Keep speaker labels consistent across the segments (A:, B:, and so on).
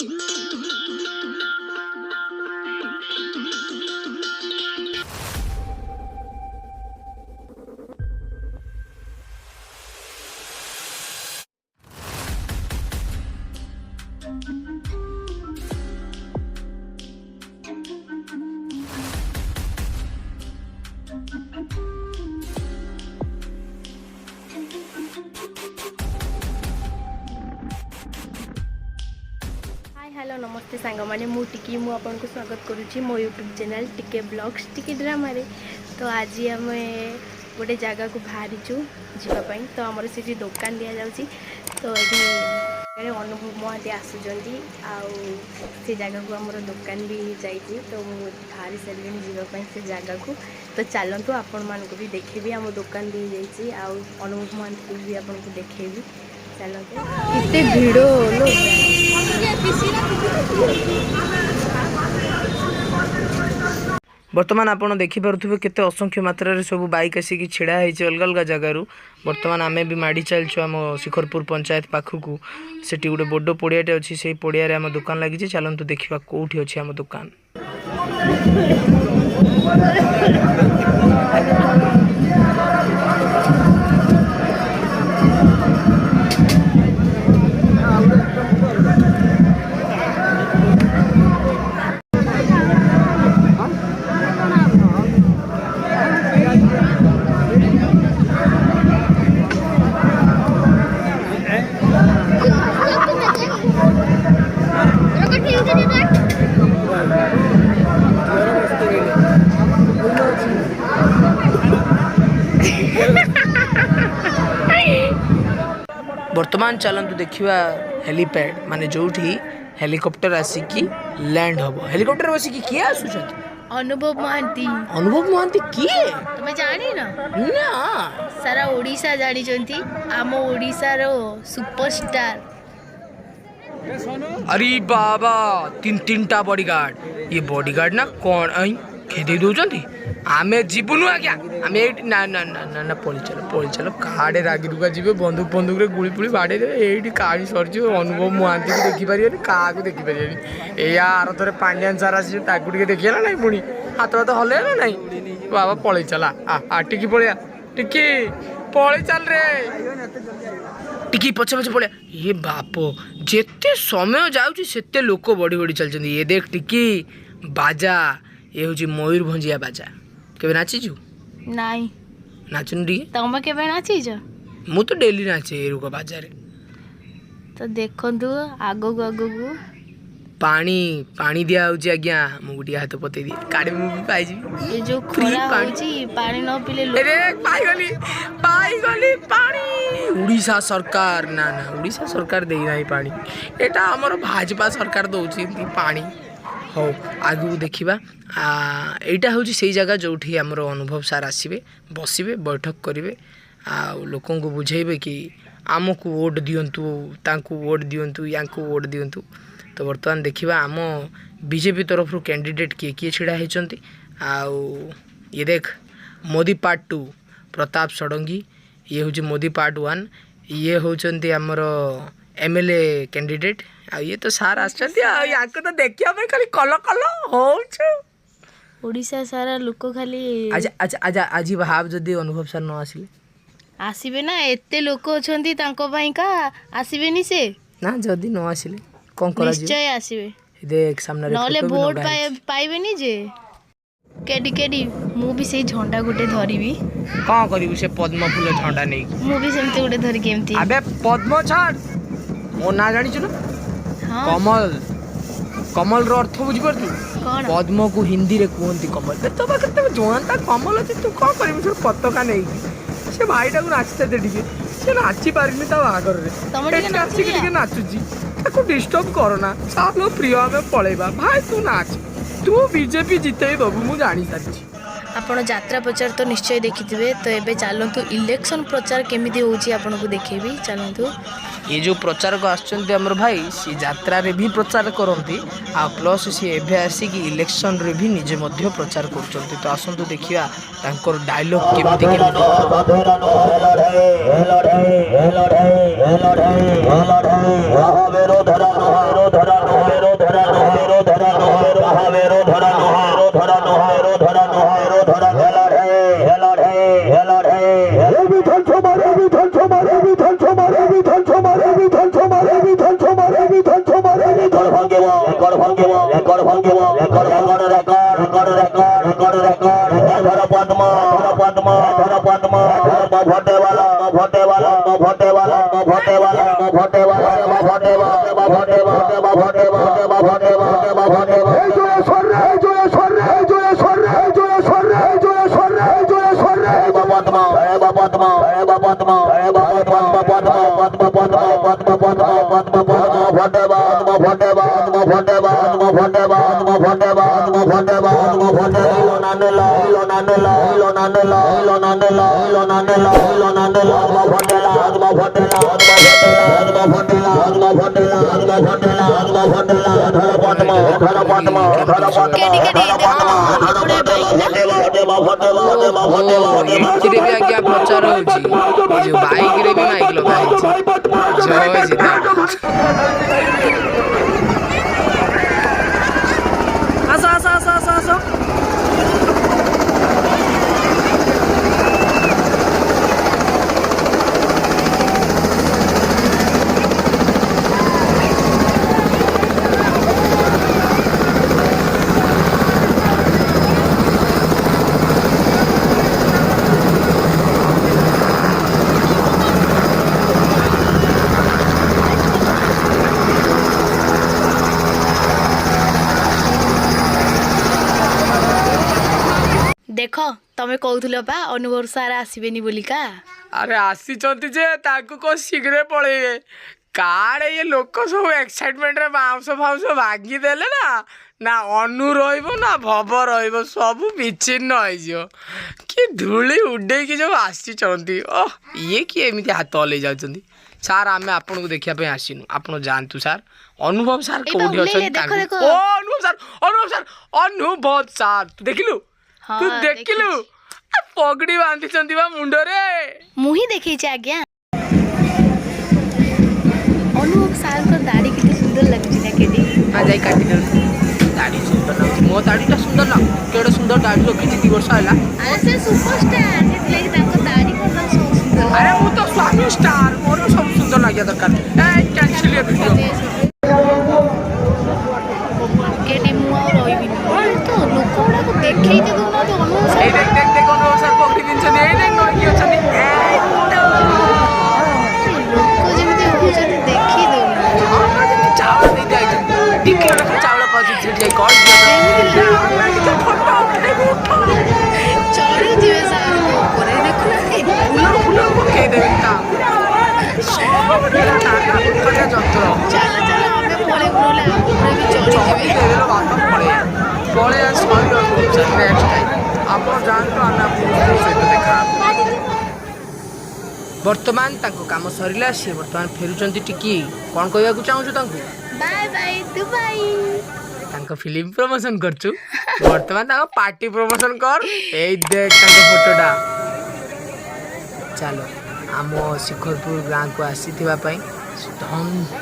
A: Hello नमस्ते सांग मैंने मुझे आपको स्वागत करुच्ची मो यूट्यूब चैनल टिके ब्लॉग्स टिके ड्रामा रे। तो आज आम गोटे जगह को बाहरी जावाई तो आमर से दुकान दि जाऊँगी तो ये अनुभव महांती आसुँच से जगह को आमर दुकान भी जाइए तो मुझे बाहरी सारे जावाई से जगह को तो चलतु आपण मानक भी देखेबी आम दुकान दी जाइए अनुभव महांती को भी आपको देखेबी चलते कितने भिड़
B: बर्तमान आपड़ देखिपे केते असंख्य मात्रा सब बाइक आसिक छिड़ा है अलग अलग जगार। बर्तमान आम भी माड़ी चलचु आम शिखरपुर पंचायत पाखक से गोटे बड़ पड़ियाटे अच्छी से पड़िया आम दुकान लगी। चलतु देखा कौटी अच्छी आम दुकान। वर्तमान चलतु देखा हेलीपैड माने जो हेलिकॉप्टर आसिकी लैंड हम हेलिकॉप्टर बसिकी किए आसुच
A: अनुभव महांती।
B: अनुभव महांती किए
A: तुम्हें जानी ना
B: सारा
A: ओडिशा जानी आम ओडिशा रो सुपरस्टार।
B: अरे बाबा तीन टा बॉडीगार्ड ये बॉडीगार्ड ना कौन आई खेदे दौरान आमे जीवनु आज्ञा आम ना ना ना ना ना पड़ी चल काड़े रागी रुका जी बंदूक बंदूक रे गुड़ी पुड़ी बाड़े ये कहानी सरी अनुभव महांती को देखिपारे क्या देखिपारे या आर थे पांड्यान सार आसी देखिए ना ना पुणी हाथ हाथ हल ना ना बाबा पलि चला टिकी पलिया टिकी पलि चल रे टिकी पछे पछे पलिया ये बाप जेते समय जाऊँगी सेते लोक बढ़ी बढ़ी चलते। ये देख टिकी बाजा ये हूँ मयूरभंजिया बाजा केबे नाचीचु
A: नाई
B: नाचुन टी
A: तुम केबे नाचीच
B: मु तो डेली नाचे रुक बाजार
A: तो देखंतु आगो आगो
B: पानी पानी दिया होची आज्ञा मु गुटिया हाथ पते दिए काडे मु भी पाई जी
A: ये जो खरा होची पानी न पीले
B: अरे पाई गली पानी उड़ीसा सरकार ना ना उड़ीसा सरकार देई नाही पानी एटा हमर भाजपा सरकार दउची पानी हो आगु देखिबा एटा होची सेही जगह जोठी हमर अनुभव सार आसीबे बसिबे बैठक करिवे आ लोकन को बुझाइबे कि आमको वोट दियंतु तांकु वोट दियंतु यांकु वोट दियंतु। तो बर्तमान देखिबा आम बीजेपी तरफ कैंडिडेट किए किए छिड़ा होइचंती ये देख मोदी पार्ट 2 प्रताप षडंगी ये हूँ मोदी पार्ट 1 ये होचंती हमर एमएलए कैंडिडेट ये तो सार आछंती याको तो देखिया पे खाली कल कल होछ
A: ओडिशा सारा लोक खाली
B: आज भाव जदि अनुभव सर न आसिले
A: आसीबे ना एते लोक अछंती तांको पई का आसीबेनी से
B: ना जदि न आसिले कोन करा
A: निश्चय आसीबे
B: देख सामने रे
A: नले वोट पाइबेनी जे केडी केडी मु भी से झंडा गुटे धरिबी
B: कौन करिबु से पद्म फूल झंडा नै
A: मु भी सेमते गुटे धरि केमती
B: अबे पद्म छाड़ मो ना जानि छु
A: हां
B: कमल कमल रो अर्थ बुझी परतु
A: कोन
B: पद्म को हिंदी रे कहंती कमल तो बाकते जोंता कमल अछि तू को करिबु से पताका नै से भाईटा को नाचते दे दिके से नाची पारिनी ता आगर रे
A: तमरे
B: नाची के नाचुजी ताको डिस्टर्ब करना सालो प्रिय हमें पळेबा भाई तू नाच तू बीजेपी जिते बाबू मु जानी सारी
A: आपण यात्रा प्रचार तो निश्चय देखिथिबे तो एबे चलंतु इलेक्शन प्रचार केमिति होउची आपण को देखेबी चलंतु
B: ये जो प्रचारक आसचंती हमर भाई सी यात्रा रे भी प्रचार करंती आ प्लस सी एभे आसी कि इलेक्शन रे भी निजे मध्य प्रचार करचंती। तो आसंतु देखिया तांकर डायलॉग केमिति केमिति ଏଥିରେ ବି ଆଜ୍ଞା ପ୍ରଚାର ହଉଛି ଏ ଯୋଉ ବାଇକରେ ବି ମାଇକ ଲଗା ହେଇଛି। ଜୟ ସୀତାରାମ। ଆସ ଆସ ଆସ ଆସ ଆସ।
A: ଦେଖ ତମେ କହୁଥିଲ ପା ଅନୁଭବ ସାର୍ ଆସିବେନି ବୋଲିକା।
B: ଆରେ ଆସିଛନ୍ତି ଯେ ତାଙ୍କୁ କଣ ଶୀଘ୍ର ପଳେଇବେ। କାଳେ ଇଏ ଲୋକ ସବୁ ଏକ୍ସାଇଟମେଣ୍ଟରେ ବାଉଁଶ ଫାଉଁଶ ଭାଙ୍ଗିଦେଲେ ନା ନା ଅନୁ ରହିବ ନା ଭବ ରହିବ, ସବୁ ବିଚ୍ଛିନ୍ନ ହେଇଯିବ। କି ଧୂଳି ଉଡ଼େଇକି ଯୋଉ ଆସିଛନ୍ତି, ଇଏ କିଏ ଏମିତି ହାତ ହଲେଇ ଯାଉଛନ୍ତି। ସାର୍ ଆମେ ଆପଣଙ୍କୁ ଦେଖିବା ପାଇଁ ଆସିନୁ, ଆପଣ ଯାଆନ୍ତୁ ସାର୍। ଅନୁଭବ ସାର୍ କୋଉଠି ଅଛନ୍ତି ତାଙ୍କୁ? ଓ ଅନୁଭବ ସାର୍, ଅନୁଭବ ସାର୍, ଅନୁଭବ ସାର୍ ତୁ ଦେଖିଲୁ? ତୁ ଦେଖିଲୁ ପଗଡି ବାନ୍ଧିଛନ୍ତି ବା ମୁଣ୍ଡରେ।
A: ମୁଁ ହିଁ ଦେଖେଇଛି ଆଜ୍ଞା। ଅନୁଭବ ସାର୍ଙ୍କ ଦାଢି କେତେ ସୁନ୍ଦର ଲାଗୁଛି ନା କେଡି।
B: ଯାଇ କାଟି ଦିଅନ୍ତୁ। ଦାଢି ସୁନ୍ଦର ଲାଗୁଛି, ମୋ ଦାଢିଟା ସୁନ୍ଦର ଲାଗୁଛି। କେଡେ ସୁନ୍ଦର ଦାଢି ରଖିଛି 2 ବର୍ଷ ହେଲା।
A: ଆରେ ସେ ସୁପରଷ୍ଟାର, ସେଥିଲାଗି ତାଙ୍କ ଦାଢି କଣ ସବୁ ସୁନ୍ଦର।
B: ଆରେ ମୁଁ ତ ସ୍ୱାମୀ ଷ୍ଟାର, ମୋର ସବୁ ସୁନ୍ଦର ଲାଗିବା ଦରକାର। କ୍ୟାନ୍ସେଲ ଏ ଭିଡିଓ।
A: କେଡି ମୁଁ ଆଉ ରହିବିନି। ତ ଲୋକ ଗୁଡାକ ଦେଖେଇ ତ ଦଉନାହାନ୍ତି ଅନୁଭବ ସାର୍।
B: ଏଇ ଦେଖ ଦେଖ ଦେଖ ଅନୁଭବ ସାର୍ ପଗଡି ପିନ୍ଧିଛନ୍ତି। ଏଇ ଦେଖ ନଈକି ଅଛନ୍ତି।
A: ଲୋକ ଯେମିତି ହଉଛନ୍ତି ଦେଖେଇ ଦଉନାହାନ୍ତି।
B: ଚାଉଳ ଦେଇ ଦିଆଯାଇଛନ୍ତି, 2 କିଲୋ ଲେଖା ଚାଉଳ ପାଉଛି ସେଠି ଯାଇ କହିଦିଅ।
A: ଚଢି ଯିବେ ସାର୍ଙ୍କ ଉପରେ, ଦେଖୁନାହାନ୍ତି
B: ଫୁଲ ଫୁଲ ପକେଇଦେବି ତା ସବୁ ନାନା ପ୍ରକାର ଯନ୍ତ୍ର।
A: ଚାଲ ଚାଲ ଆମେ ପଳେଇବୁ, ନହେଲେ ଆମ ଉପରେ ବି ଚଢିଯିବେ।
B: ପଳେଇ ସରିଲ ଅନୁଭବ ସାର୍, ନେକ୍ସଟ ଟାଇମ୍ ଆପଣ ଯାଆନ୍ତୁ, ଆମେ ଆପଣଙ୍କ ସହିତ ଦେଖା ହେବୁ। ବର୍ତ୍ତମାନ ତାଙ୍କ କାମ ସରିଲା, ସିଏ ବର୍ତ୍ତମାନ ଫେରୁଛନ୍ତି ଟିକି। କ'ଣ କହିବାକୁ ଚାହୁଁଛୁ ତାଙ୍କୁ?
A: Bye bye Dubai.
B: ତାଙ୍କ ଫିଲ୍ମ ପ୍ରମୋଶନ କରୁଛୁ, ବର୍ତ୍ତମାନ ତାଙ୍କ ପାର୍ଟି ପ୍ରମୋଶନ କର। ଏଇ ଦେଖ ତାଙ୍କ ଫଟୋଟା। ଚାଲ ଆମ ଶିଖରପୁର ଗାଁକୁ ଆସିଥିବା ପାଇଁ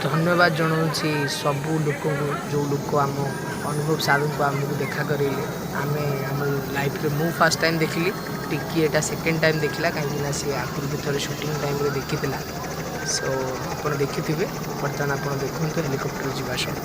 B: ଧନ୍ୟବାଦ ଜଣାଉଛି ସବୁ ଲୋକଙ୍କୁ, ଯେଉଁ ଲୋକ ଆମ ଅନୁଭବ ସାର୍ଙ୍କୁ ଆମକୁ ଦେଖା କରେଇଲେ। ଆମେ ଆମ ଲାଇଫ୍ରେ ମୁଁ ଫାର୍ଷ୍ଟ ଟାଇମ୍ ଦେଖିଲି, ଟିକି ଏଇଟା ସେକେଣ୍ଡ ଟାଇମ୍ ଦେଖିଲା, କାହିଁକିନା ସେ ଆଗରୁ ବି ଥରେ ସୁଟିଂ ଟାଇମ୍ରେ ଦେଖିଥିଲା। ସୋ ଆପଣ ଦେଖିଥିବେ, ବର୍ତ୍ତମାନ ଆପଣ ଦେଖନ୍ତୁ ହେଲିକପ୍ଟର ଯିବା ସହ।